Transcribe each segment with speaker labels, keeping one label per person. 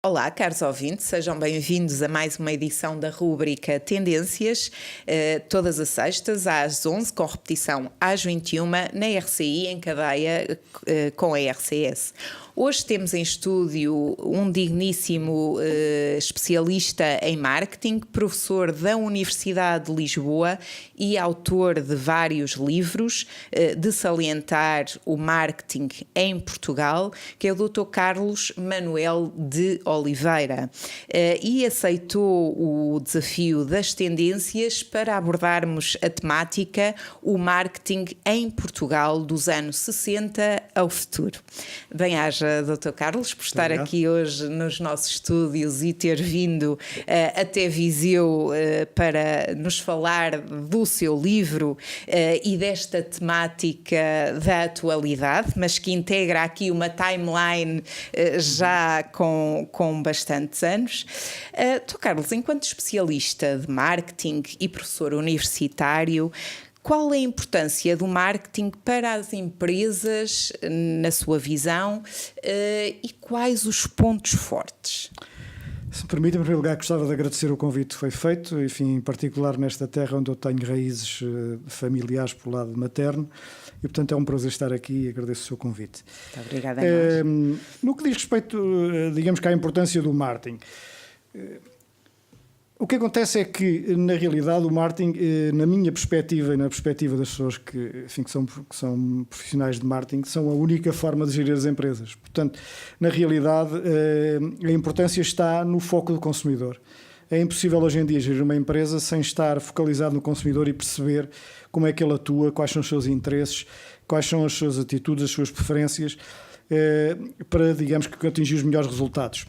Speaker 1: Olá, caros ouvintes, sejam bem-vindos a mais uma edição da rúbrica Tendências, todas as sextas às 11, com repetição às 21, na RCI, em cadeia com a RCS. Hoje temos em estúdio um digníssimo especialista em marketing, professor da Universidade de Lisboa e autor de vários livros, de salientar o marketing em Portugal, que é o Dr. Carlos Manuel de Oliveira, e aceitou o desafio das tendências para abordarmos a temática o marketing em Portugal dos anos 60 ao futuro. Bem-aja, Dr. Carlos, por estar aqui hoje nos nossos estúdios e ter vindo até Viseu para nos falar do seu livro e desta temática da atualidade, mas que integra aqui uma timeline já com bastantes anos. Dr. Carlos, enquanto especialista de marketing e professor universitário, qual é a importância do marketing para as empresas, na sua visão, e quais os pontos fortes?
Speaker 2: Se me permite, em primeiro lugar, gostava de agradecer o convite que foi feito, enfim, em particular nesta terra onde eu tenho raízes familiares pelo lado materno, e portanto é um prazer estar aqui e agradeço o seu convite.
Speaker 1: Muito obrigada a nós.
Speaker 2: No que diz respeito, digamos que à importância do marketing, o que acontece é que, na realidade, o marketing, na minha perspectiva e na perspectiva das pessoas que são profissionais de marketing, são a única forma de gerir as empresas. Portanto, na realidade, a importância está no foco do consumidor. É impossível hoje em dia gerir uma empresa sem estar focalizado no consumidor e perceber como é que ele atua, quais são os seus interesses, quais são as suas atitudes, as suas preferências, para, digamos, que atingir os melhores resultados.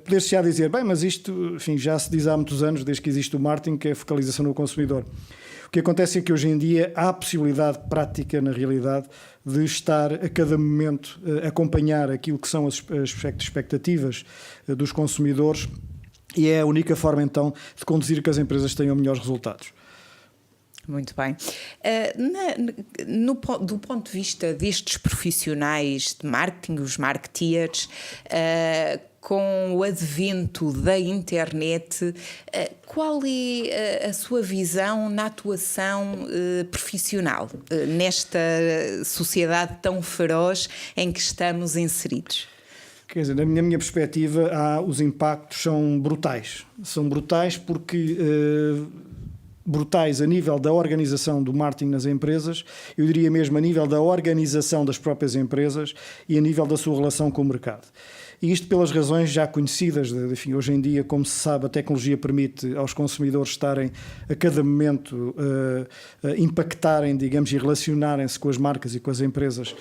Speaker 2: Poder-se-á dizer, bem, mas isto, enfim, já se diz há muitos anos, desde que existe o marketing, que é a focalização no consumidor. O que acontece é que hoje em dia há a possibilidade prática, na realidade, de estar a cada momento a acompanhar aquilo que são as expectativas dos consumidores, e é a única forma, então, de conduzir que as empresas tenham melhores resultados.
Speaker 1: Muito bem. Do ponto de vista destes profissionais de marketing, os marketeers, com o advento da internet, qual é a sua visão na atuação profissional nesta sociedade tão feroz em que estamos inseridos?
Speaker 2: Quer dizer, na minha perspectiva, os impactos são brutais. São brutais porque... brutais a nível da organização do marketing nas empresas, eu diria mesmo a nível da organização das próprias empresas e a nível da sua relação com o mercado. E isto pelas razões já conhecidas, enfim, hoje em dia, como se sabe, a tecnologia permite aos consumidores estarem a cada momento impactarem, digamos, e relacionarem-se com as marcas e com as empresas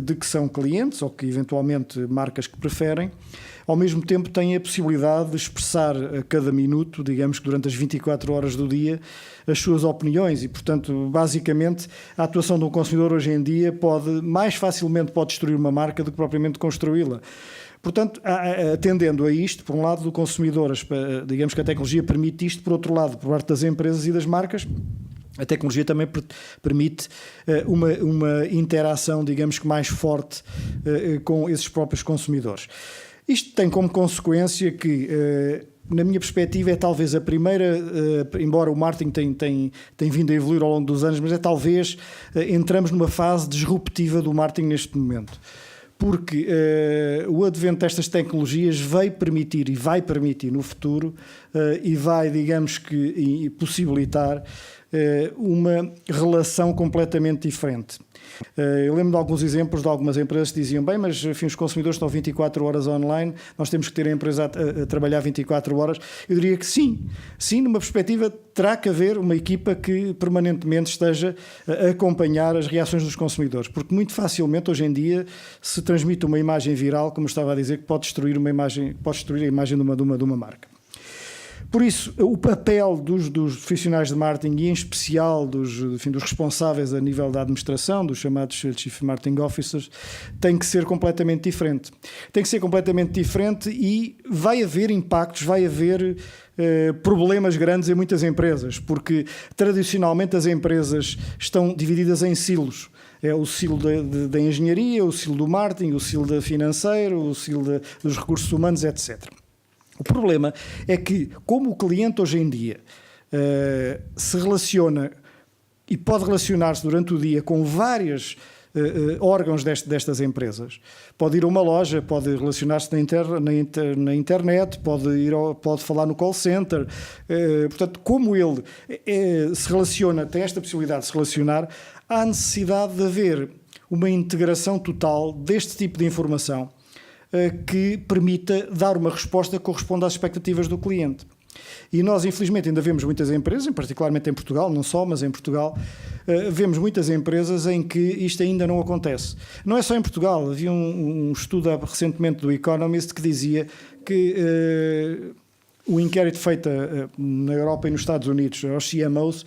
Speaker 2: de que são clientes ou que eventualmente marcas que preferem. Ao mesmo tempo têm a possibilidade de expressar a cada minuto, digamos que durante as 24 horas do dia, as suas opiniões e, portanto, basicamente, a atuação de um consumidor hoje em dia mais facilmente pode destruir uma marca do que propriamente construí-la. Portanto, atendendo a isto, por um lado do consumidor, digamos que a tecnologia permite isto, por outro lado, por parte das empresas e das marcas, a tecnologia também permite uma interação, digamos que mais forte com esses próprios consumidores. Isto tem como consequência que, na minha perspectiva, é talvez a primeira, embora o marketing tem vindo a evoluir ao longo dos anos, mas é talvez entramos numa fase disruptiva do marketing neste momento. Porque o advento destas tecnologias vai permitir no futuro e vai, digamos que, possibilitar uma relação completamente diferente. Eu lembro de alguns exemplos de algumas empresas que diziam, bem, mas enfim, os consumidores estão 24 horas online, nós temos que ter a empresa a trabalhar 24 horas. Eu diria que sim, numa perspectiva terá que haver uma equipa que permanentemente esteja a acompanhar as reações dos consumidores, porque muito facilmente hoje em dia se transmite uma imagem viral, como eu estava a dizer, que pode destruir a imagem de uma marca. Por isso, o papel dos profissionais de marketing e, em especial, dos responsáveis a nível da administração, dos chamados Chief Marketing Officers, tem que ser completamente diferente. Tem que ser completamente diferente e vai haver impactos, vai haver problemas grandes em muitas empresas, porque tradicionalmente as empresas estão divididas em silos. É o silo da engenharia, o silo do marketing, o silo da financeiro, o silo dos recursos humanos, etc. O problema é que, como o cliente hoje em dia se relaciona e pode relacionar-se durante o dia com vários órgãos destas empresas, pode ir a uma loja, pode relacionar-se na internet, pode falar no call center, portanto, como ele se relaciona, tem esta possibilidade de se relacionar, há necessidade de haver uma integração total deste tipo de informação que permita dar uma resposta que corresponda às expectativas do cliente. E nós, infelizmente, ainda vemos muitas empresas, particularmente em Portugal, não só, mas em Portugal, vemos muitas empresas em que isto ainda não acontece. Não é só em Portugal, havia um estudo recentemente do Economist que dizia que o inquérito feito na Europa e nos Estados Unidos, aos CMOs,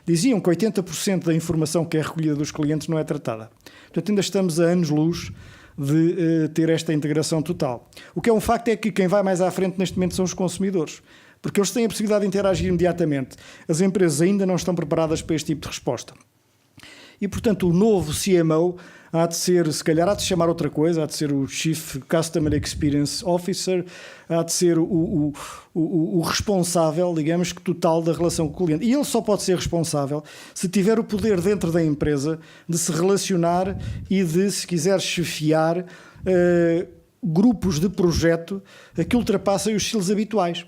Speaker 2: diziam que 80% da informação que é recolhida dos clientes não é tratada. Portanto, ainda estamos a anos-luz de ter esta integração total. O que é um facto é que quem vai mais à frente neste momento são os consumidores, porque eles têm a possibilidade de interagir imediatamente. As empresas ainda não estão preparadas para este tipo de resposta. E, portanto, o novo CMO há de ser, se calhar, há de chamar outra coisa, há de ser o Chief Customer Experience Officer, há de ser o responsável, digamos, total da relação com o cliente. E ele só pode ser responsável se tiver o poder dentro da empresa de se relacionar e de, se quiser, chefiar grupos de projeto que ultrapassem os estilos habituais.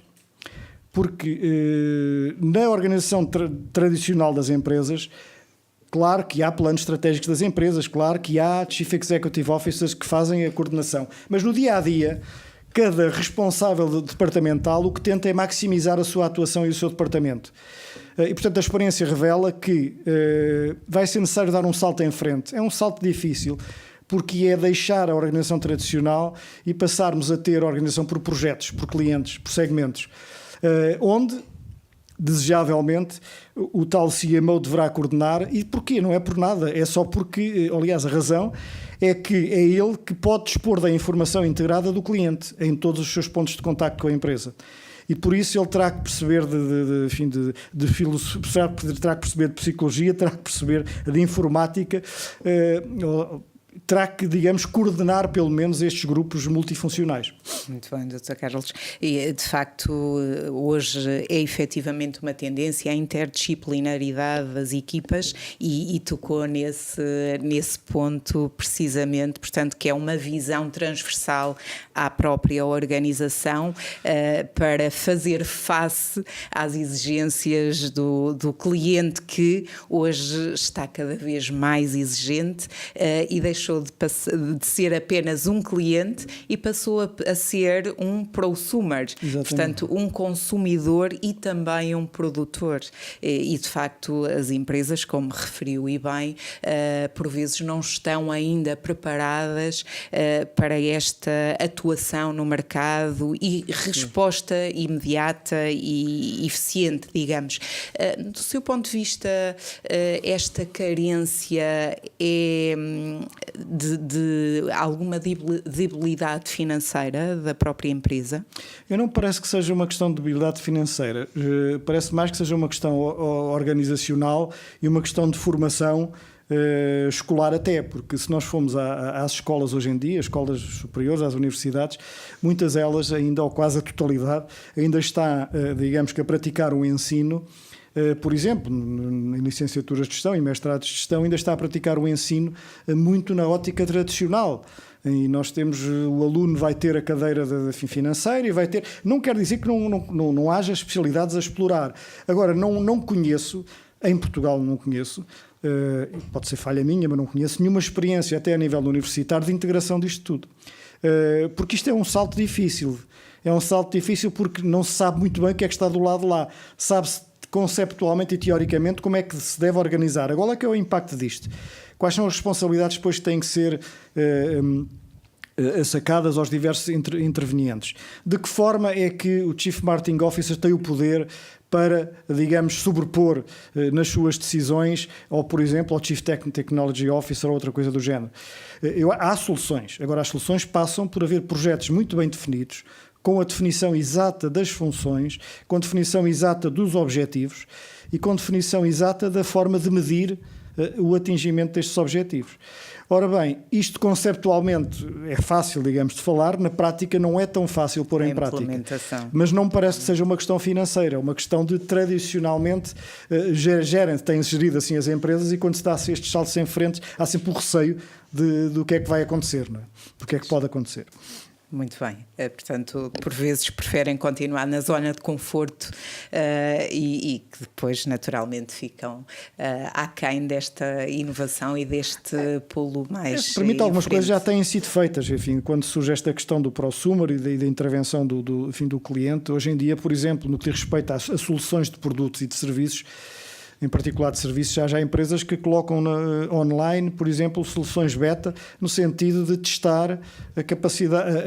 Speaker 2: Porque na organização tradicional das empresas, claro que há planos estratégicos das empresas, claro que há Chief Executive Officers que fazem a coordenação, mas no dia-a-dia, cada responsável departamental o que tenta é maximizar a sua atuação e o seu departamento. E, portanto, a experiência revela que vai ser necessário dar um salto em frente. É um salto difícil, porque é deixar a organização tradicional e passarmos a ter a organização por projetos, por clientes, por segmentos, onde desejavelmente o tal CMO deverá coordenar. E porquê? Não é por nada, é só porque, aliás, a razão é que é ele que pode dispor da informação integrada do cliente em todos os seus pontos de contacto com a empresa. E por isso ele terá que perceber de filosofia, terá que perceber de psicologia, terá que perceber de informática, terá que, digamos, coordenar pelo menos estes grupos multifuncionais.
Speaker 1: Muito bem, Dr. Carlos. E, de facto, hoje é efetivamente uma tendência à interdisciplinaridade das equipas e tocou nesse ponto precisamente, portanto, que é uma visão transversal à própria organização para fazer face às exigências do cliente, que hoje está cada vez mais exigente e deixou de ser apenas um cliente e passou a ser um prosumer, portanto um consumidor e também um produtor. E de facto as empresas, como referiu e bem, por vezes não estão ainda preparadas para esta atuação no mercado e resposta imediata e eficiente, digamos. Do seu ponto de vista, esta carência é de alguma debilidade financeira da própria empresa?
Speaker 2: Eu não parece que seja uma questão de debilidade financeira. Parece mais que seja uma questão organizacional e uma questão de formação escolar até, porque se nós formos às escolas hoje em dia, as escolas superiores, às universidades, muitas delas ainda, ou quase a totalidade, ainda está, digamos que a praticar um ensino. Por exemplo, em licenciaturas de gestão e mestrados de gestão, ainda está a praticar o ensino muito na ótica tradicional. E nós temos, o aluno vai ter a cadeira financeira e vai ter... Não quer dizer que não haja especialidades a explorar. Agora, não conheço, em Portugal não conheço, pode ser falha minha, mas não conheço nenhuma experiência, até a nível universitário, de integração disto tudo. Porque isto é um salto difícil. É um salto difícil porque não se sabe muito bem o que é que está do lado de lá. Sabe-se conceptualmente e teoricamente como é que se deve organizar. Agora, que é o impacto disto? Quais são as responsabilidades depois que têm que ser sacadas aos diversos intervenientes? De que forma é que o Chief Marketing Officer tem o poder para, digamos, sobrepor nas suas decisões, ou, por exemplo, ao Chief Technology Officer ou outra coisa do género? Há soluções. Agora, as soluções passam por haver projetos muito bem definidos, com a definição exata das funções, com a definição exata dos objetivos e com a definição exata da forma de medir o atingimento destes objetivos. Ora bem, isto conceptualmente é fácil, digamos, de falar, na prática não é tão fácil pôr em prática. Mas não me parece que seja uma questão financeira, é uma questão de, tradicionalmente, têm-se gerido assim as empresas, e quando se dá estes saltos em frente, há sempre o receio do que é que vai acontecer, não é? Do que é que pode acontecer.
Speaker 1: Muito bem. Portanto, por vezes preferem continuar na zona de conforto e que depois, naturalmente, ficam aquém desta inovação e deste pulo mais.
Speaker 2: Permite, algumas coisas já têm sido feitas. Enfim, quando surge esta questão do prosumer e da intervenção do cliente, hoje em dia, por exemplo, no que diz respeito a soluções de produtos e de serviços, em particular de serviços, já há empresas que colocam online, por exemplo, soluções beta, no sentido de testar a capacidade,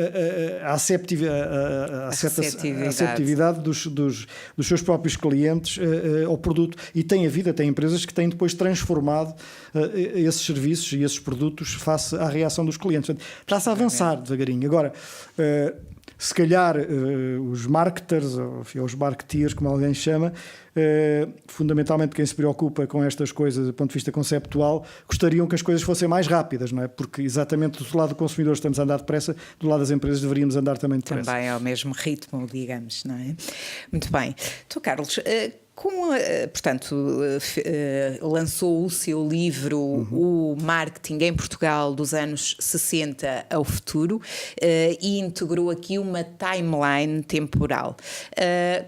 Speaker 2: a aceptividade dos seus próprios clientes ao produto. E tem empresas que têm depois transformado esses serviços e esses produtos face à reação dos clientes. Portanto, está-se a avançar devagarinho. Agora, se calhar os marketers, ou os marketeers, como alguém chama, fundamentalmente quem se preocupa com estas coisas do ponto de vista conceptual, gostariam que as coisas fossem mais rápidas, não é? Porque exatamente do lado do consumidor estamos a andar depressa, do lado das empresas deveríamos andar também depressa.
Speaker 1: Também ao mesmo ritmo, digamos, não é? Muito bem. Tu, Carlos, portanto, lançou o seu livro, O Marketing em Portugal dos anos 60 ao futuro, e integrou aqui uma timeline temporal.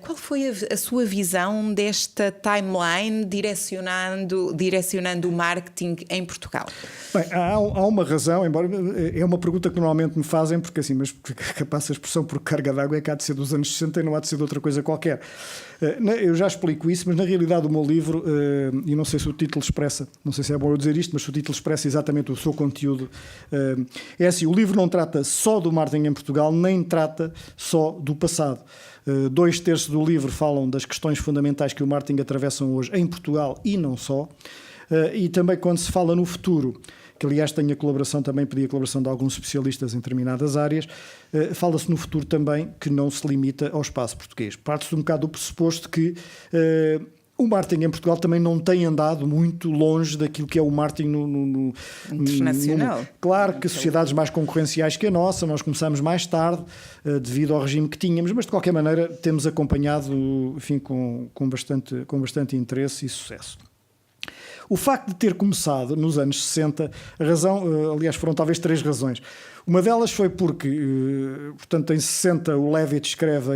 Speaker 1: Qual foi a sua visão desta timeline direcionando o marketing em Portugal?
Speaker 2: Bem, há uma razão, embora é uma pergunta que normalmente me fazem, porque assim, mas capaz a expressão por carga d'água é que há de ser dos anos 60 e não há de ser de outra coisa qualquer. Eu já explico isso, mas na realidade o meu livro, e não sei se o título expressa, não sei se é bom eu dizer isto, mas se o título expressa exatamente o seu conteúdo, é assim, o livro não trata só do marketing em Portugal, nem trata só do passado. 2/3 do livro falam das questões fundamentais que o marketing atravessam hoje em Portugal e não só, e também quando se fala no futuro, que aliás tenho pedi a colaboração de alguns especialistas em determinadas áreas, fala-se no futuro também que não se limita ao espaço português. Parte-se um bocado do pressuposto que o marketing em Portugal também não tem andado muito longe daquilo que é o marketing no
Speaker 1: internacional.
Speaker 2: Claro que sociedades mais concorrenciais que a nossa, nós começamos mais tarde, devido ao regime que tínhamos, mas de qualquer maneira temos acompanhado, enfim, com bastante interesse e sucesso. O facto de ter começado nos anos 60, a razão, aliás, foram talvez 3 razões. Uma delas foi porque, portanto, em 60 o Levitt escreve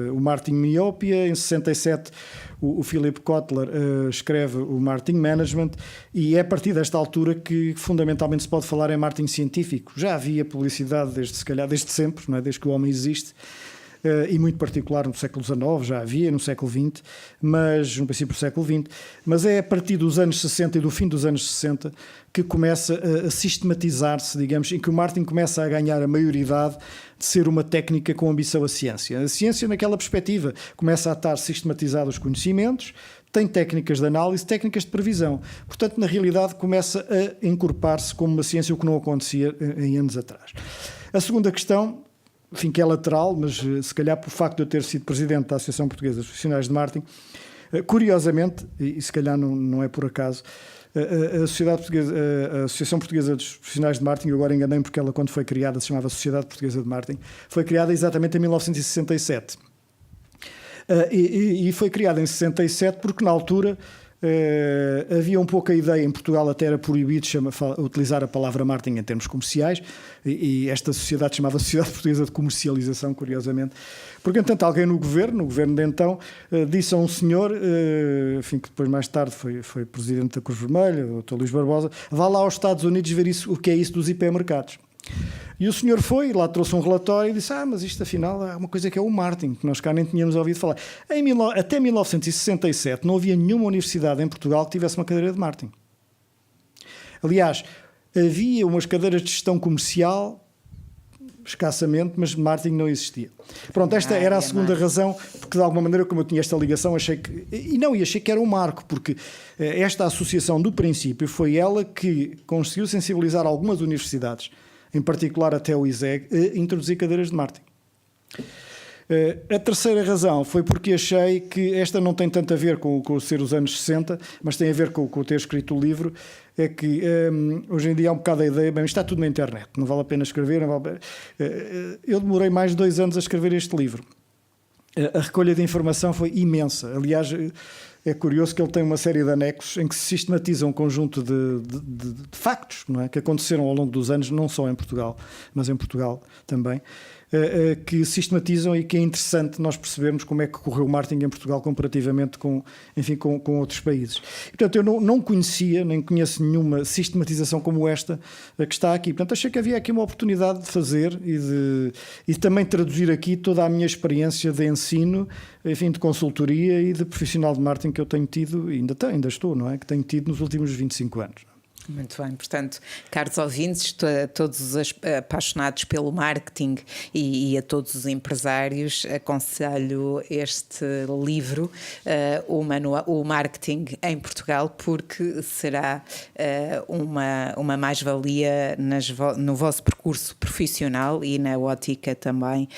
Speaker 2: o Marketing Miopia, em 67 o Philip Kotler escreve o Marketing Management, e é a partir desta altura que fundamentalmente se pode falar em marketing científico. Já havia publicidade desde sempre, não é? Desde que o homem existe. E muito particular no século XIX, já havia no século XX, mas no princípio do século XX, mas é a partir dos anos 60 e do fim dos anos 60 que começa a sistematizar-se, digamos, em que o marketing começa a ganhar a maioridade de ser uma técnica com ambição à ciência. A ciência, naquela perspectiva, começa a estar sistematizados os conhecimentos, tem técnicas de análise, técnicas de previsão. Portanto, na realidade, começa a encorpar-se como uma ciência, o que não acontecia em anos atrás. A segunda questão, enfim, que é lateral, mas se calhar por facto de eu ter sido presidente da Associação Portuguesa dos Profissionais de Marketing, curiosamente, e se calhar não é por acaso, a Associação Portuguesa dos Profissionais de Marketing, agora enganei-me porque ela, quando foi criada, se chamava Sociedade Portuguesa de Marketing, foi criada exatamente em 1967. E foi criada em 67 porque, na altura, havia um pouco a ideia, em Portugal até era proibido utilizar a palavra marketing em termos comerciais, e esta sociedade chamava Sociedade Portuguesa de Comercialização, curiosamente, porque entanto alguém no governo de então, disse a um senhor, enfim, que depois mais tarde foi presidente da Cruz Vermelha, o Dr. Luís Barbosa, vá lá aos Estados Unidos ver o que é isso dos hipermercados. E o senhor foi, lá trouxe um relatório e disse, mas isto afinal é uma coisa que é o marketing, que nós cá nem tínhamos ouvido falar. Até 1967 não havia nenhuma universidade em Portugal que tivesse uma cadeira de marketing. Aliás, havia umas cadeiras de gestão comercial, escassamente, mas marketing não existia. Pronto, esta era a segunda razão, porque de alguma maneira, como eu tinha esta ligação, achei que era um marco, porque esta associação do princípio foi ela que conseguiu sensibilizar algumas universidades, em particular até o ISEG, a introduzir cadeiras de marketing. A terceira razão foi porque achei que esta não tem tanto a ver com ser os anos 60, mas tem a ver com ter escrito o livro. É que hoje em dia há um bocado a ideia, bem, está tudo na internet, não vale a pena escrever. Eu demorei mais de 2 anos a escrever este livro. A recolha de informação foi imensa. Aliás, é curioso que ele tem uma série de anexos em que se sistematiza um conjunto de factos, não é? Que aconteceram ao longo dos anos, não só em Portugal, mas em Portugal também, que sistematizam e que é interessante nós percebermos como é que correu o marketing em Portugal comparativamente com outros países. E, portanto, eu não conhecia, nem conheço nenhuma sistematização como esta que está aqui. Portanto, achei que havia aqui uma oportunidade de fazer e também traduzir aqui toda a minha experiência de ensino, enfim, de consultoria e de profissional de marketing que eu tenho tido, e ainda estou, não é? Que tenho tido nos últimos 25 anos.
Speaker 1: Muito bem, portanto, caros ouvintes, a todos os apaixonados pelo marketing e a todos os empresários, aconselho este livro, o Marketing em Portugal, porque será uma mais-valia no vosso percurso profissional e na ótica também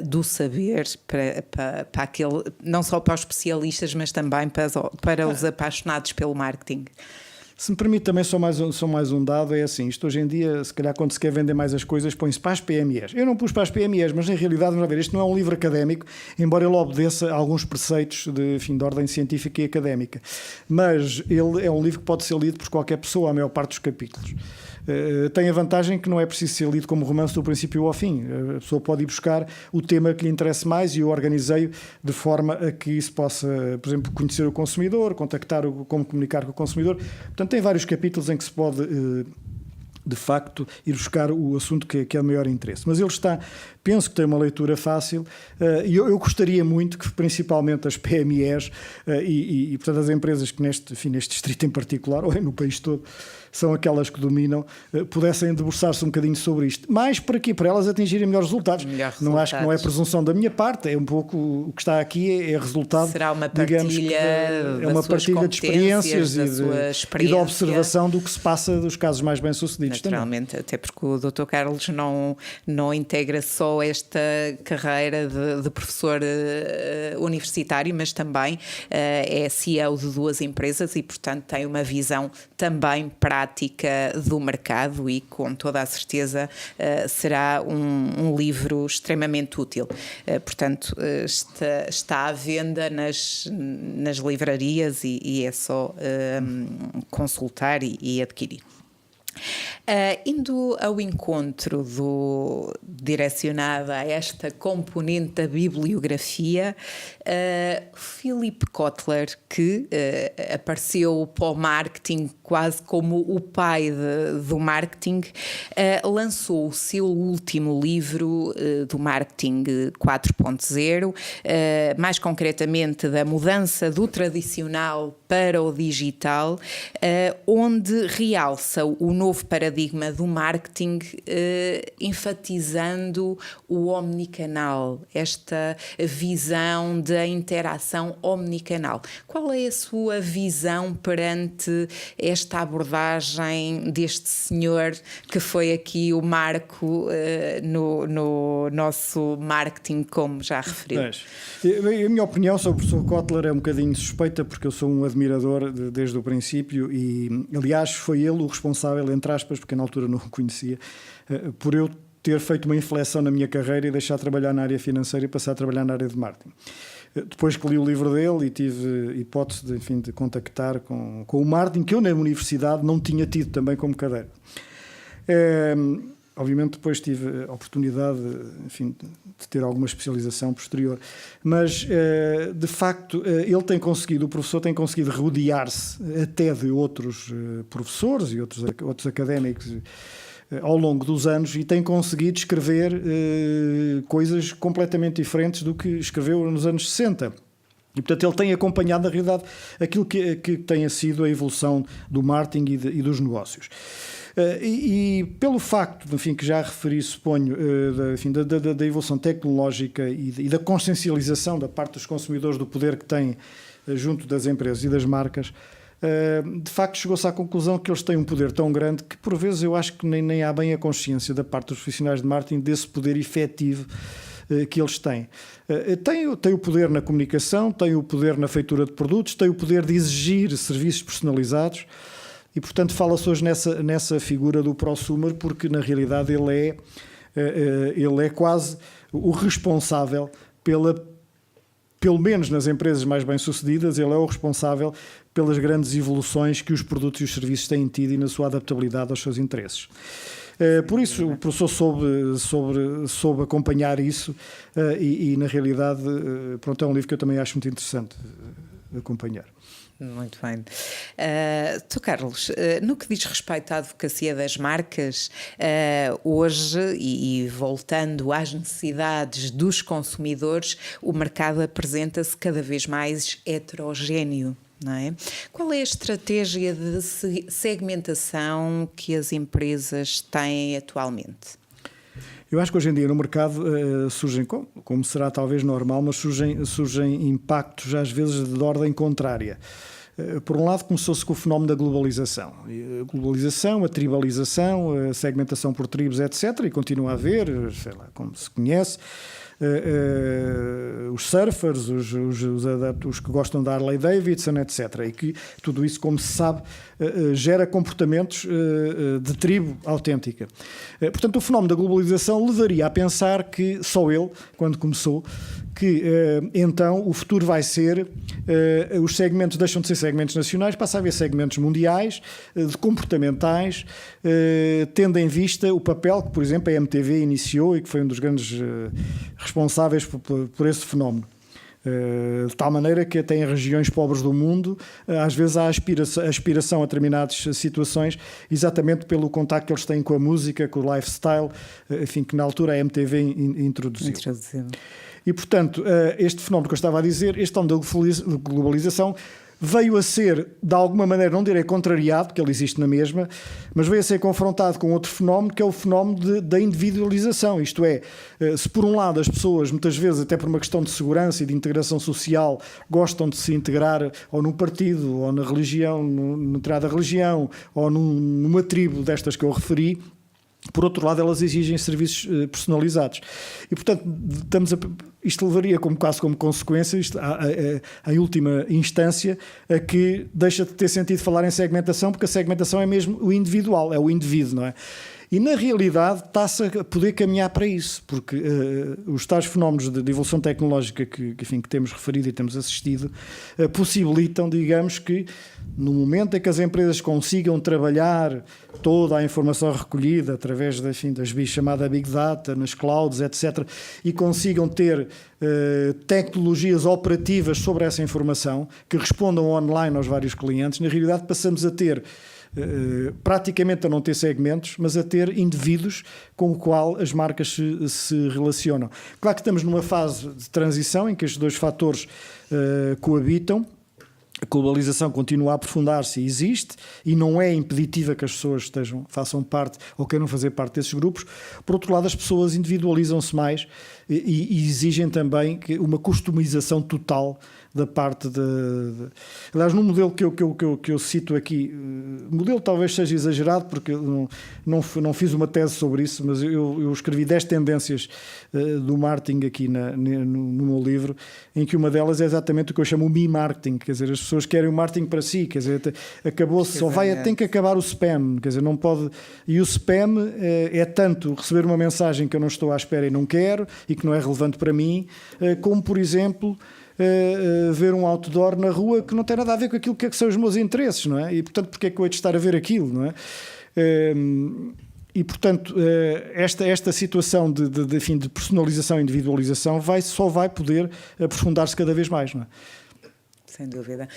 Speaker 1: do saber para aquele, não só para os especialistas, mas também para os apaixonados pelo marketing.
Speaker 2: Se me permite também só mais um dado, é assim, isto hoje em dia, se calhar quando se quer vender mais as coisas, põe-se para as PMEs. Eu não pus para as PMEs, mas em realidade, vamos ver, isto não é um livro académico, embora ele obedeça a alguns preceitos de ordem científica e académica. Mas ele é um livro que pode ser lido por qualquer pessoa, a maior parte dos capítulos. Tem a vantagem que não é preciso ser lido como romance do princípio ao fim. A pessoa pode ir buscar o tema que lhe interesse mais e eu organizei de forma a que isso possa, por exemplo, conhecer o consumidor, contactar como comunicar com o consumidor. Portanto, tem vários capítulos em que se pode, de facto, ir buscar o assunto que é de maior interesse. Mas ele penso que tem uma leitura fácil e eu gostaria muito que, principalmente as PMEs e portanto, as empresas que neste distrito em particular, ou no país todo, são aquelas que dominam, pudessem debruçar-se um bocadinho sobre isto. Mas para quê? Para elas atingirem melhores resultados. Não acho que não é presunção da minha parte, é um pouco o que está aqui é resultado.
Speaker 1: Será uma partilha,
Speaker 2: é uma partilha de experiências e de observação do que se passa dos casos mais bem-sucedidos.
Speaker 1: Naturalmente,
Speaker 2: também.
Speaker 1: Até porque o Dr. Carlos não integra só esta carreira de professor universitário, mas também é CEO de 2 empresas e, portanto, tem uma visão também prática do mercado e com toda a certeza será um livro extremamente útil. Portanto, está à venda nas livrarias e é só consultar e adquirir. Indo ao encontro direcionado a esta componente da bibliografia, Philip Kotler, que apareceu para o marketing quase como o pai do marketing, lançou o seu último livro do marketing 4.0, mais concretamente da mudança do tradicional para o digital, onde realça o novo paradigma do marketing, enfatizando o omnicanal, esta visão da interação omnicanal. Qual é a sua visão perante esta abordagem deste senhor que foi aqui o marco no nosso marketing, como já referiu?
Speaker 2: A minha opinião sobre o Sr. Kotler é um bocadinho suspeita, porque eu sou um admirador desde o princípio e, aliás, foi ele o responsável, entre aspas, porque na altura não o conhecia, por eu ter feito uma inflexão na minha carreira e deixar de trabalhar na área financeira e passar a trabalhar na área de marketing. Depois que li o livro dele e tive hipótese de contactar com o marketing, que eu na universidade não tinha tido também como cadeira. Obviamente depois tive a oportunidade de ter alguma especialização posterior, mas de facto o professor tem conseguido rodear-se até de outros professores e outros académicos ao longo dos anos e tem conseguido escrever coisas completamente diferentes do que escreveu nos anos 60. E, portanto, ele tem acompanhado, na realidade, aquilo que tenha sido a evolução do marketing e dos negócios. E pelo facto, que já referi, suponho, da evolução tecnológica e da consciencialização da parte dos consumidores do poder que têm junto das empresas e das marcas, de facto chegou-se à conclusão que eles têm um poder tão grande que por vezes eu acho que nem há bem a consciência da parte dos profissionais de marketing desse poder efetivo que eles têm. Tem o poder na comunicação, tem o poder na feitura de produtos, tem o poder de exigir serviços personalizados e, portanto, fala-se hoje nessa figura do prosumer, porque na realidade ele é quase o responsável pelo menos nas empresas mais bem-sucedidas, ele é o responsável pelas grandes evoluções que os produtos e os serviços têm tido e na sua adaptabilidade aos seus interesses. Por isso, o professor soube acompanhar isso e na realidade, pronto, é um livro que eu também acho muito interessante acompanhar.
Speaker 1: Muito bem. Tu, Carlos, no que diz respeito à advocacia das marcas, hoje, e voltando às necessidades dos consumidores, o mercado apresenta-se cada vez mais heterogéneo, não é? Qual é a estratégia de segmentação que as empresas têm atualmente?
Speaker 2: Eu acho que hoje em dia no mercado surgem, como será talvez normal, mas surgem impactos às vezes de ordem contrária. Por um lado, começou-se com o fenómeno da globalização. A globalização, a tribalização, a segmentação por tribos, etc. E continua a haver, sei lá, como se conhece. Os surfers, os que gostam da Harley Davidson, etc. E que tudo isso, como se sabe, gera comportamentos de tribo autêntica. Portanto, o fenómeno da globalização levaria a pensar que, só ele, quando começou, que então o futuro vai ser, os segmentos deixam de ser segmentos nacionais, passam a haver segmentos mundiais, comportamentais, tendo em vista o papel que, por exemplo, a MTV iniciou e que foi um dos grandes responsáveis por esse fenómeno. De tal maneira que até em regiões pobres do mundo às vezes há aspiração a determinadas situações exatamente pelo contacto que eles têm com a música, com o lifestyle, enfim, que na altura a MTV introduziu. E, portanto, este fenómeno que eu estava a dizer, este fenómeno da globalização, veio a ser, de alguma maneira, não direi contrariado, porque ele existe na mesma, mas veio a ser confrontado com outro fenómeno, que é o fenómeno da individualização. Isto é, se por um lado as pessoas, muitas vezes, até por uma questão de segurança e de integração social, gostam de se integrar ou num partido, ou na religião, na entrada da religião, ou numa tribo destas que eu referi, por outro lado, elas exigem serviços personalizados. E, portanto, isto levaria quase como consequência, em última instância, a que deixa de ter sentido falar em segmentação, porque a segmentação é mesmo o individual, é o indivíduo, não é? E, na realidade, está-se a poder caminhar para isso, porque os tais fenómenos de evolução tecnológica que temos referido e temos assistido possibilitam, digamos, que no momento em que as empresas consigam trabalhar toda a informação recolhida através das chamada Big Data, nas clouds, etc., e consigam ter tecnologias operativas sobre essa informação que respondam online aos vários clientes, na realidade passamos a ter praticamente a não ter segmentos, mas a ter indivíduos com o qual as marcas se relacionam. Claro que estamos numa fase de transição em que estes dois fatores coabitam. A globalização continua a aprofundar-se e existe, e não é impeditiva que as pessoas façam parte ou queiram fazer parte desses grupos. Por outro lado, as pessoas individualizam-se mais e exigem também uma customização total da parte Aliás, no modelo que eu cito aqui, modelo talvez seja exagerado, porque eu não fiz uma tese sobre isso, mas eu escrevi 10 tendências do marketing aqui no meu livro, em que uma delas é exatamente o que eu chamo o me-marketing, quer dizer, as pessoas querem o marketing para si, quer dizer, acabou-se, tem que acabar o spam, quer dizer, não pode... E o spam é tanto receber uma mensagem que eu não estou à espera e não quero, e que não é relevante para mim, como, por exemplo... ver um outdoor na rua que não tem nada a ver com aquilo que são os meus interesses, não é? E, portanto, porque é que eu hei de estar a ver aquilo, não é? E, portanto, esta situação de personalização e individualização só vai poder aprofundar-se cada vez mais, não é?
Speaker 1: Sem dúvida.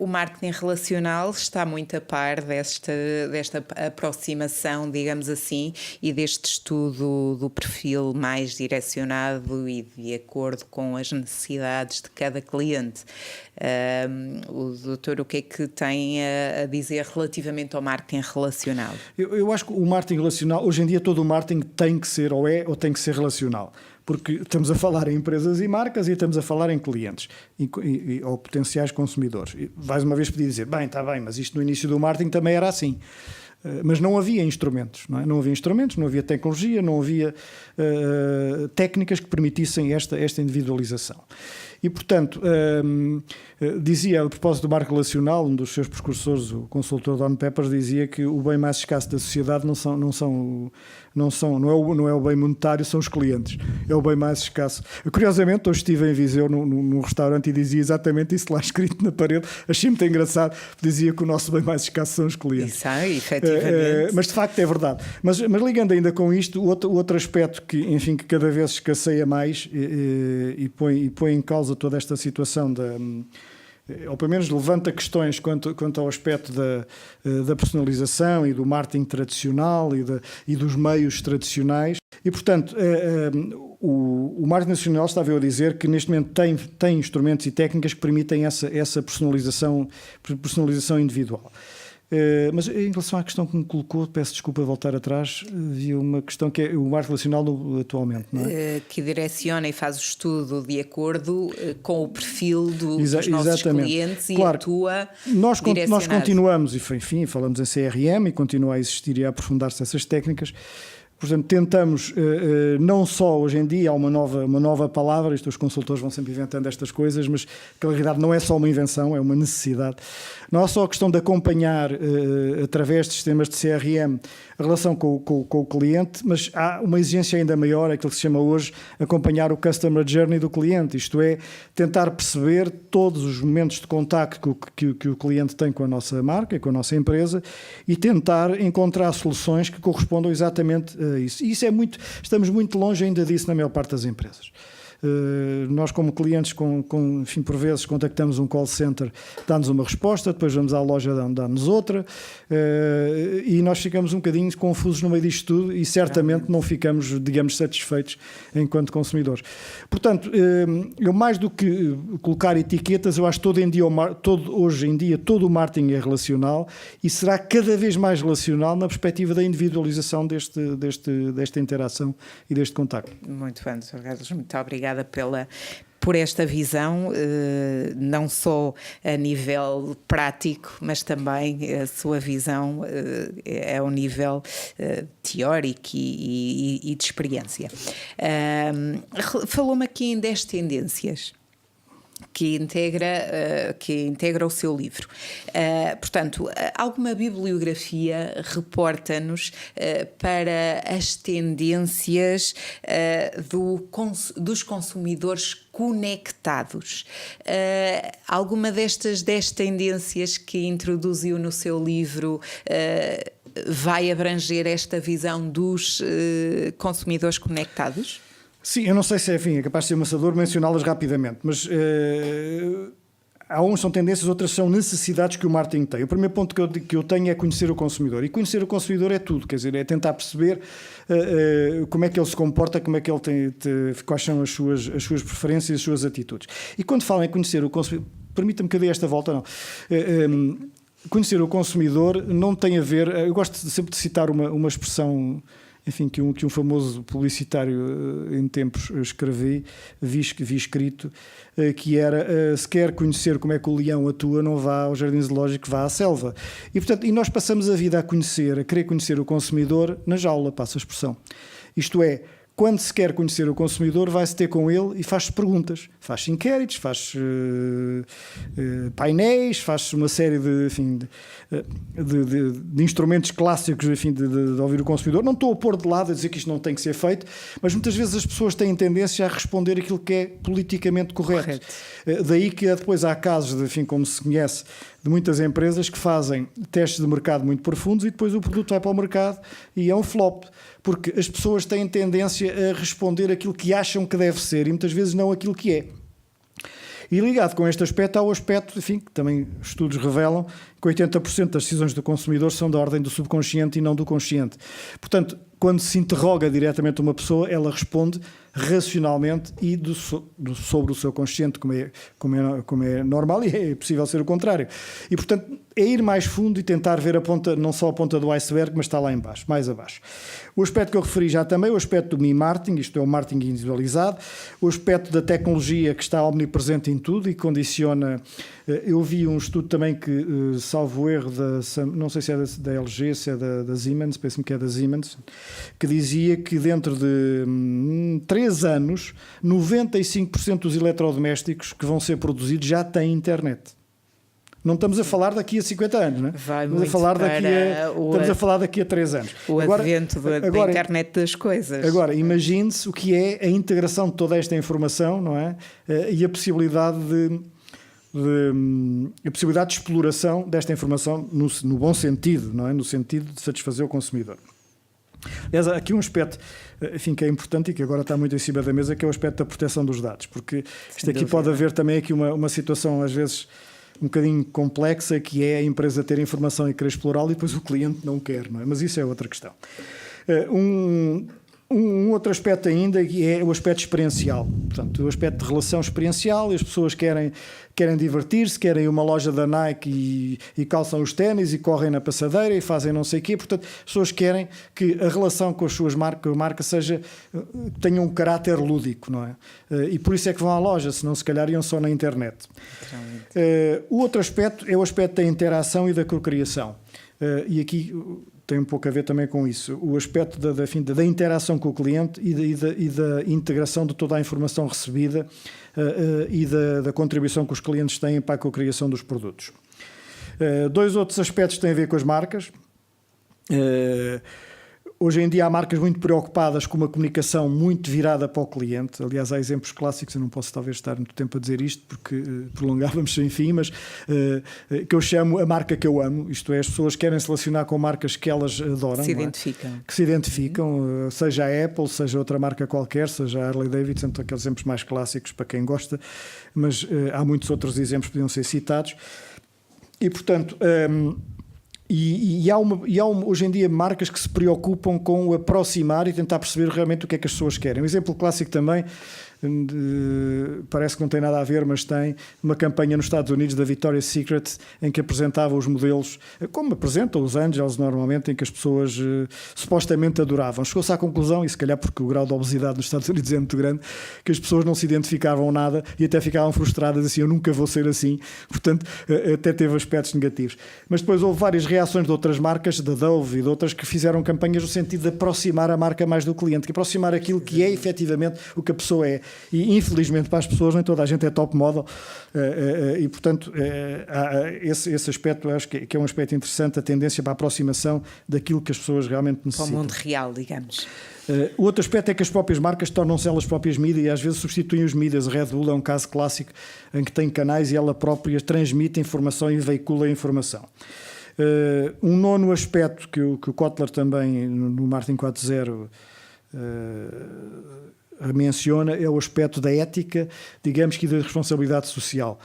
Speaker 1: O marketing relacional está muito a par desta aproximação, digamos assim, e deste estudo do perfil mais direcionado e de acordo com as necessidades de cada cliente. O doutor, o que é que tem a dizer relativamente ao marketing relacional?
Speaker 2: Eu acho que o marketing relacional, hoje em dia todo o marketing tem que ser ou tem que ser relacional. Porque estamos a falar em empresas e marcas e estamos a falar em clientes ou potenciais consumidores. E vais uma vez pedir dizer, bem, está bem, mas isto no início do marketing também era assim. Mas não havia instrumentos, não é? Não havia instrumentos, não havia tecnologia, não havia técnicas que permitissem esta individualização. E, portanto, dizia, a propósito do marco relacional, um dos seus precursores, o consultor Don Peppers, dizia que o bem mais escasso da sociedade não é o bem monetário, são os clientes. É o bem mais escasso. Curiosamente, hoje estive em Viseu num restaurante e dizia exatamente isso lá escrito na parede. Achei muito engraçado. Dizia que o nosso bem mais escasso são os clientes.
Speaker 1: Isso é, efetivamente.
Speaker 2: Mas de facto é verdade. Mas ligando ainda com isto, outro aspecto que, enfim, que cada vez escasseia mais e põe em causa toda esta situação ou pelo menos levanta questões quanto ao aspecto da personalização e do marketing tradicional e dos meios tradicionais. E, portanto, o marketing nacional, estava eu a dizer, que neste momento tem instrumentos e técnicas que permitem essa personalização individual. Mas em relação à questão que me colocou, peço desculpa voltar atrás, havia uma questão que é o marco relacional atualmente, não é?
Speaker 1: Que direciona e faz o estudo de acordo com o perfil dos nossos clientes e
Speaker 2: claro,
Speaker 1: atua
Speaker 2: nós continuamos, enfim, falamos em CRM e continua a existir e a aprofundar-se essas técnicas. Portanto, tentamos, não só hoje em dia há uma nova palavra, os consultores vão sempre inventando estas coisas, mas que na realidade não é só uma invenção, é uma necessidade. Não é só a questão de acompanhar, através de sistemas de CRM, a relação com o cliente, mas há uma exigência ainda maior, aquilo que se chama hoje acompanhar o Customer Journey do cliente, isto é, tentar perceber todos os momentos de contacto que o cliente tem com a nossa marca, com a nossa empresa, e tentar encontrar soluções que correspondam exatamente a isso. E estamos muito longe ainda disso na maior parte das empresas. Nós, como clientes, enfim, por vezes contactamos um call center, dá-nos uma resposta, depois vamos à loja, dá-nos outra, e nós ficamos um bocadinho confusos no meio disto tudo e certamente não ficamos, digamos, satisfeitos enquanto consumidores. Portanto, eu mais do que colocar etiquetas, eu acho que hoje em dia todo o marketing é relacional e será cada vez mais relacional na perspectiva da individualização desta interação e deste contacto.
Speaker 1: Muito bem, Sr. Carlos, muito obrigada por esta visão, não só a nível prático, mas também a sua visão é ao nível teórico e de experiência. Falou-me aqui em 10 tendências que integra o seu livro. Portanto, alguma bibliografia reporta-nos para as tendências dos consumidores conectados. Alguma destas 10 tendências que introduziu no seu livro vai abranger esta visão dos consumidores conectados?
Speaker 2: Sim, eu não sei se é capaz de ser amassador mencioná-las rapidamente, mas há uns são tendências, outras são necessidades que o marketing tem. O primeiro ponto que eu tenho é conhecer o consumidor. E conhecer o consumidor é tudo, quer dizer, é tentar perceber como é que ele se comporta, como é que ele quais são as suas preferências, as suas atitudes. E quando falam em conhecer o consumidor, permita-me que eu dê esta volta, não. Conhecer o consumidor não tem a ver. Eu gosto sempre de citar uma expressão, enfim, que um famoso publicitário em tempos vi escrito, que era: se quer conhecer como é que o leão atua, não vá aos jardins zoológicos, vá à selva. E, portanto, nós passamos a vida a querer conhecer o consumidor na jaula, passa a expressão. Isto é, quando se quer conhecer o consumidor, vai-se ter com ele e faz-se perguntas, faz-se inquéritos, faz-se painéis, faz-se uma série de instrumentos clássicos, enfim, de ouvir o consumidor. Não estou a pôr de lado a dizer que isto não tem que ser feito, mas muitas vezes as pessoas têm tendência a responder aquilo que é politicamente correto. Daí que depois há casos, enfim, como se conhece, de muitas empresas que fazem testes de mercado muito profundos e depois o produto vai para o mercado e é um flop, porque as pessoas têm tendência a responder aquilo que acham que deve ser e muitas vezes não aquilo que é. E ligado com este aspecto, há o aspecto, enfim, que também estudos revelam, que 80% das decisões do consumidor são da ordem do subconsciente e não do consciente. Portanto, quando se interroga diretamente uma pessoa, ela responde racionalmente e sobre o seu consciente, como é normal, e é possível ser o contrário. E, portanto, é ir mais fundo e tentar ver a ponta, não só a ponta do iceberg, mas está lá em baixo, mais abaixo. O aspecto que eu referi já também, o aspecto do marketing, isto é o marketing individualizado, o aspecto da tecnologia que está omnipresente em tudo e condiciona. Eu vi um estudo também que, salvo erro, não sei se é da LG, se é da Siemens, penso-me que é da Siemens, que dizia que dentro de 3 anos, 95% dos eletrodomésticos que vão ser produzidos já têm internet. Não estamos a falar daqui a 50 anos, não é? Estamos a falar daqui a 3 anos.
Speaker 1: O advento da internet das coisas.
Speaker 2: Agora, imagine-se o que é a integração de toda esta informação, não é? E a possibilidade de exploração desta informação no bom sentido, não é? No sentido de satisfazer o consumidor. Aliás, aqui um aspecto, enfim, que é importante e que agora está muito em cima da mesa, que é o aspecto da proteção dos dados, porque isto aqui pode haver também aqui uma situação, às vezes, um bocadinho complexa, que é a empresa ter informação e querer explorá-la e depois o cliente não quer, não é? Mas isso é outra questão. Um outro aspecto ainda é o aspecto experiencial, portanto, o aspecto de relação experiencial. As pessoas querem divertir-se, querem uma loja da Nike e calçam os ténis e correm na passadeira e fazem não sei o quê. Portanto, as pessoas querem que a relação com as suas marcas, a marca tenha um caráter lúdico, não é? E por isso é que vão à loja, senão se calhar iam só na internet. O outro aspecto é o aspecto da interação e da cocriação. E aqui tem um pouco a ver também com isso, o aspecto da interação com o cliente e da integração de toda a informação recebida e da contribuição que os clientes têm para a cocriação dos produtos. 2 outros aspectos têm a ver com as marcas. Hoje em dia há marcas muito preocupadas com uma comunicação muito virada para o cliente. Aliás, há exemplos clássicos, eu não posso talvez estar muito tempo a dizer isto porque prolongávamos sem fim, mas que eu chamo a marca que eu amo, isto é, as pessoas querem se relacionar com marcas que elas adoram. Que se identificam, seja a Apple, seja outra marca qualquer, seja a Harley Davidson, são aqueles exemplos mais clássicos para quem gosta, mas há muitos outros exemplos que podiam ser citados. E, portanto... E há hoje em dia marcas que se preocupam com o aproximar e tentar perceber realmente o que é que as pessoas querem. Um exemplo clássico também, parece que não tem nada a ver, mas tem uma campanha nos Estados Unidos da Victoria's Secret em que apresentava os modelos, como apresentam os Angels normalmente, em que as pessoas supostamente adoravam. Chegou-se à conclusão, e se calhar porque o grau de obesidade nos Estados Unidos é muito grande, que as pessoas não se identificavam nada e até ficavam frustradas, assim, eu nunca vou ser assim. Portanto, até teve aspectos negativos. Mas depois houve várias reações de outras marcas, da Dove e de outras, que fizeram campanhas no sentido de aproximar a marca mais do cliente, que aproximar aquilo que é efetivamente o que a pessoa é. E infelizmente para as pessoas nem toda a gente é top model e portanto esse aspecto acho que é um aspecto interessante, a tendência para a aproximação daquilo que as pessoas realmente necessitam.
Speaker 1: Para o mundo real, digamos.
Speaker 2: O outro aspecto é que as próprias marcas tornam-se elas próprias mídias e às vezes substituem os mídias. A Red Bull é um caso clássico em que tem canais e ela própria transmite informação e veicula a informação. Um nono aspecto que o Kotler também no Marketing 4.0 menciona é o aspecto da ética, digamos que da responsabilidade social,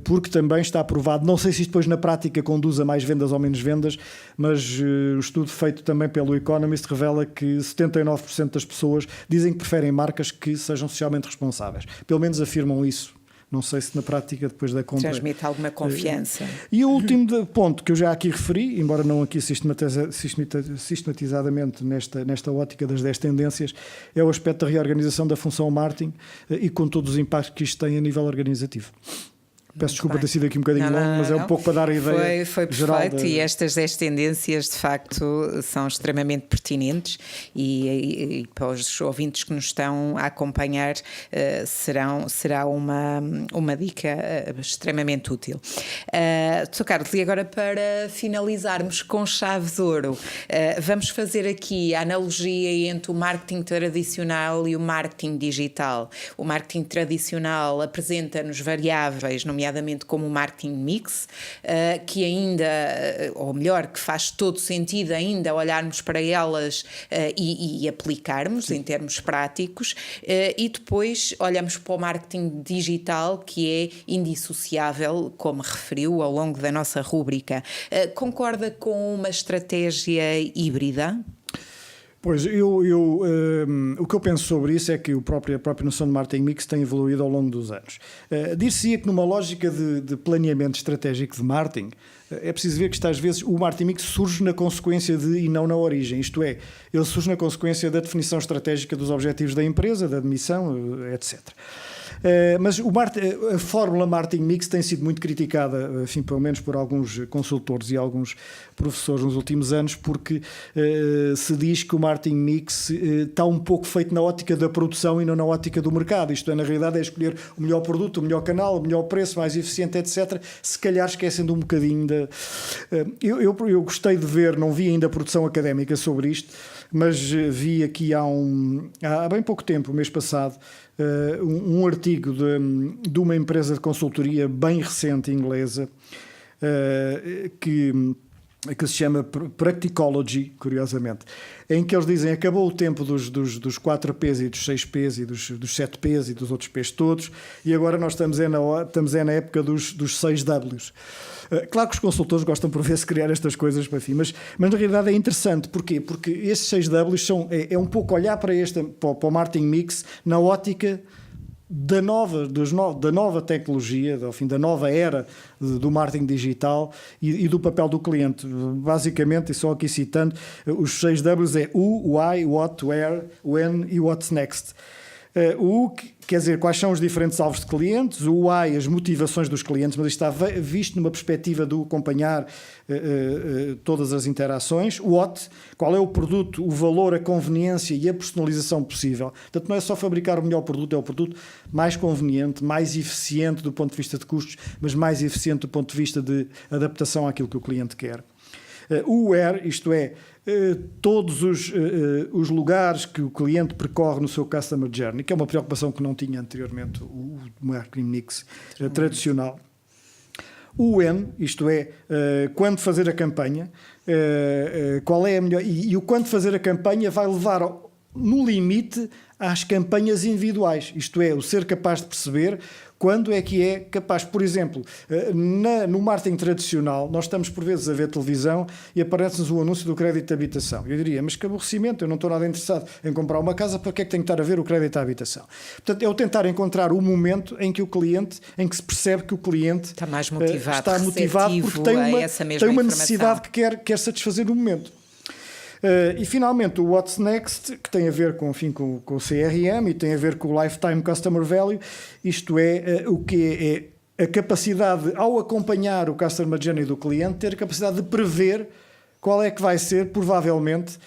Speaker 2: porque também está provado, não sei se isto depois na prática conduz a mais vendas ou menos vendas, mas o estudo feito também pelo Economist revela que 79% das pessoas dizem que preferem marcas que sejam socialmente responsáveis, pelo menos afirmam isso. Não sei se na prática depois da compra...
Speaker 1: Transmite alguma confiança.
Speaker 2: E o último ponto que eu já aqui referi, embora não aqui sistematizadamente nesta ótica das 10 tendências, é o aspecto da reorganização da função marketing e com todos os impactos que isto tem a nível organizativo. Peço desculpa ter sido aqui um bocadinho longo, mas é um pouco para dar a ideia
Speaker 1: foi
Speaker 2: geral.
Speaker 1: Perfeito, e estas 10 tendências de facto são extremamente pertinentes e para os ouvintes que nos estão a acompanhar será uma dica extremamente útil. Sr. Carlos, e agora para finalizarmos com chave de ouro, vamos fazer aqui a analogia entre o marketing tradicional e o marketing digital. O marketing tradicional apresenta-nos variáveis, nomeadamente como o marketing mix, que ainda, ou melhor, que faz todo sentido ainda olharmos para elas e aplicarmos em termos práticos, e depois olhamos para o marketing digital, que é indissociável, como referiu ao longo da nossa rúbrica. Concorda com uma estratégia híbrida?
Speaker 2: Pois, o que eu penso sobre isso é que a própria noção de marketing mix tem evoluído ao longo dos anos. Dir-se-ia que numa lógica de planeamento estratégico de marketing, é preciso ver que isto, às vezes o marketing mix surge na consequência e não na origem. Isto é, ele surge na consequência da definição estratégica dos objetivos da empresa, da missão, etc. Mas a fórmula marketing mix tem sido muito criticada, enfim, pelo menos por alguns consultores e alguns professores nos últimos anos, porque se diz que o marketing mix está um pouco feito na ótica da produção e não na ótica do mercado. Isto é, na realidade, é escolher o melhor produto, o melhor canal, o melhor preço, mais eficiente, etc. Se calhar esquecendo um bocadinho da... Eu gostei de ver, não vi ainda produção académica sobre isto, mas vi aqui há bem pouco tempo, o mês passado, um artigo de uma empresa de consultoria bem recente inglesa, que se chama Practicology, curiosamente, em que eles dizem que acabou o tempo dos 4 P's e dos 6 P's e dos 7 P's e dos outros P's todos, e agora nós estamos na época dos 6 W's. Claro que os consultores gostam por vezes de criar estas coisas, enfim, mas na realidade é interessante. Porquê? Porque esses 6 W's é um pouco olhar para o marketing mix na ótica da nova tecnologia, da nova era do marketing digital e do papel do cliente. Basicamente, e só aqui citando, os 6 W's é who, why, what, where, when e what's next. O quer dizer, quais são os diferentes alvos de clientes, o why, as motivações dos clientes, mas isto está visto numa perspectiva de acompanhar todas as interações. O what, qual é o produto, o valor, a conveniência e a personalização possível. Portanto, não é só fabricar o melhor produto, é o produto mais conveniente, mais eficiente do ponto de vista de custos, mas mais eficiente do ponto de vista de adaptação àquilo que o cliente quer. O where, isto é, todos os lugares que o cliente percorre no seu Customer Journey, que é uma preocupação que não tinha anteriormente o marketing mix tradicional. O when, isto é, quando fazer a campanha, qual é a melhor... E o quando fazer a campanha vai levar, no limite, às campanhas individuais. Isto é, o ser capaz de perceber quando é que é capaz. Por exemplo, no marketing tradicional, nós estamos por vezes a ver televisão e aparece-nos o anúncio do crédito de habitação. Eu diria, mas que aborrecimento, eu não estou nada interessado em comprar uma casa, para que é que tenho que estar a ver o crédito de habitação? Portanto, é o tentar encontrar o momento em que em que se percebe que o cliente
Speaker 1: está mais motivado,
Speaker 2: está motivado porque tem uma necessidade que quer satisfazer no momento. E finalmente o What's Next, que tem a ver com o CRM e tem a ver com o Lifetime Customer Value, isto é, o que é a capacidade, ao acompanhar o Customer Journey do cliente, ter a capacidade de prever qual é que vai ser, provavelmente,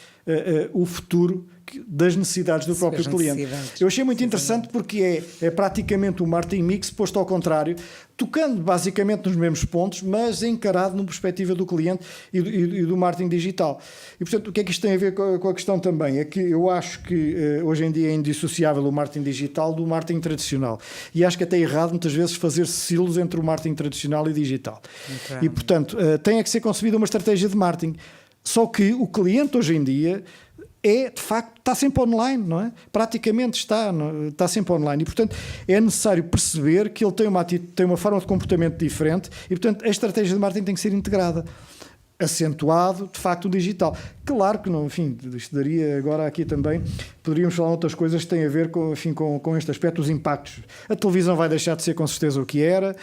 Speaker 2: o futuro das necessidades do próprio cliente. Eu achei muito interessante porque é praticamente um marketing mix posto ao contrário, tocando basicamente nos mesmos pontos, mas encarado numa perspectiva do cliente e do marketing digital. E, portanto, o que é que isto tem a ver com a questão também? É que eu acho que hoje em dia é indissociável o marketing digital do marketing tradicional. E acho que até é errado muitas vezes fazer silos entre o marketing tradicional e digital. E, portanto, tem que ser concebida uma estratégia de marketing. Só que o cliente hoje em dia de facto, está sempre online, não é? Praticamente está sempre online e, portanto, é necessário perceber que ele tem uma forma de comportamento diferente e, portanto, a estratégia de marketing tem que ser integrada, acentuado, de facto, o digital. Claro que não, enfim, isto daria agora aqui também, poderíamos falar de outras coisas que têm a ver com este aspecto, os impactos. A televisão vai deixar de ser com certeza o que era,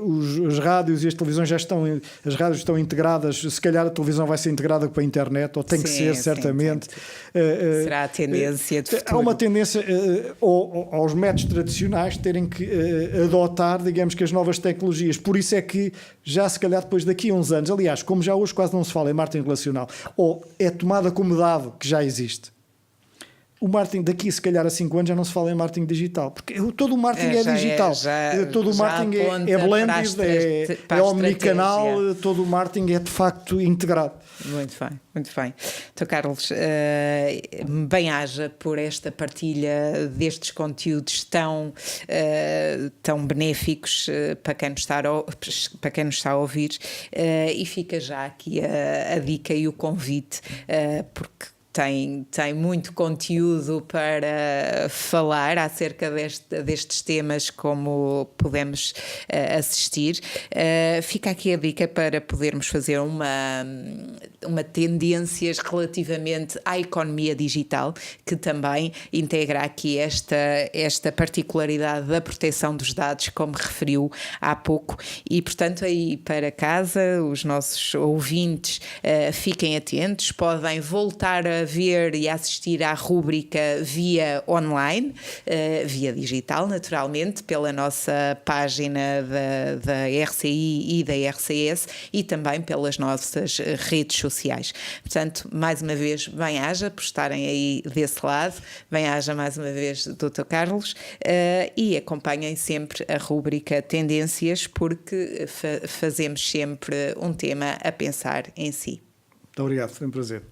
Speaker 2: os rádios e as televisões as rádios estão integradas, se calhar a televisão vai ser integrada com a internet, ou tem que ser, certamente.
Speaker 1: Será a tendência de futuro.
Speaker 2: Há uma tendência aos métodos tradicionais terem que adotar, digamos que as novas tecnologias, por isso é que já se calhar depois daqui a uns anos, aliás, como já hoje quase não se fala em marketing relacional, ou é tomada como dado que já existe. O marketing daqui, se calhar, a 5 anos já não se fala em marketing digital, porque todo o marketing é digital. Todo o marketing é blended, é omnicanal, todo o marketing é de facto integrado.
Speaker 1: Muito bem, muito bem. Então, Carlos, bem-aja por esta partilha destes conteúdos tão benéficos para quem nos está a ouvir, e fica já aqui a dica e o convite, porque tem muito conteúdo para falar acerca destes temas, como podemos assistir. Fica aqui a dica para podermos fazer uma tendências relativamente à economia digital, que também integra aqui esta particularidade da proteção dos dados, como referiu há pouco, e portanto aí para casa os nossos ouvintes fiquem atentos, podem voltar a ver e assistir à rúbrica via online, via digital naturalmente, pela nossa página da RCI e da RCS e também pelas nossas redes sociais. Portanto, mais uma vez, bem-aja por estarem aí desse lado, bem-aja mais uma vez, Dr. Carlos, e acompanhem sempre a rúbrica Tendências, porque fazemos sempre um tema a pensar em si.
Speaker 2: Muito obrigado, foi um prazer.